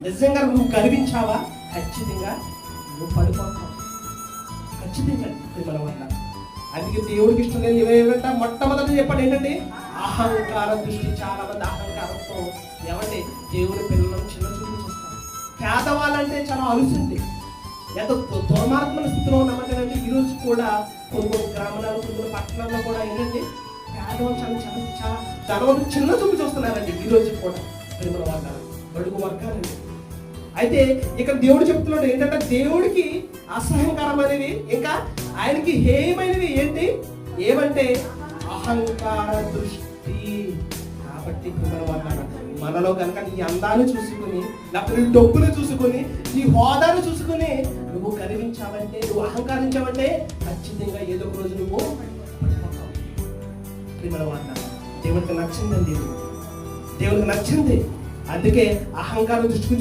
నిజంగా నువ్వు గర్వించావా? ఖచ్చితంగా నువ్వు పడిపోతావు. ఖచ్చితంగా మన వల్ల. అందుకే దేవుడికి ఇష్టం లేదు ఏమంట మొట్టమొదటి చెప్పండి ఏంటంటే అహంకార దృష్టి. చాలా మంది అహంకారంతో ఏమంటే దేవుడి పిల్లలను చిన్న చూపు చూస్తారు. పేదవాళ్ళంటే చాలా అలుసుంది. ఎంత దుర్మార్గమైన స్థితిలో ఉన్నామంటే ఈరోజు కూడా కొన్ని గ్రామాలు కొన్ని పట్టణాల్లో కూడా ఏంటంటే పేదవాళ్ళు చాలా చాలా చాలా ధనవంతులు చిన్న చూపు చూస్తున్నారండి ఈరోజు కూడా. మన వాళ్ళ బడుగు వర్గాలండి. అయితే ఇక్కడ దేవుడు చెప్తున్నాడు ఏంటంటే దేవుడికి అసహంకారమైనవి ఇంకా ఆయనకి హేయమైనవి ఏంటి ఏమంటే అహంకార దృష్టి. కాబట్టి మనలో కనుక నీ అందాన్ని చూసుకుని లేకపోతే నీ డబ్బులు చూసుకొని నీ హోదాను చూసుకుని నువ్వు గర్వించావంటే నువ్వు అహంకరించావంటే ఖచ్చితంగా ఏదో ఒక రోజు నువ్వు దేవుడికి నచ్చిందండి. దేవుడికి నచ్చింది. అందుకే అహంకారం దృష్టి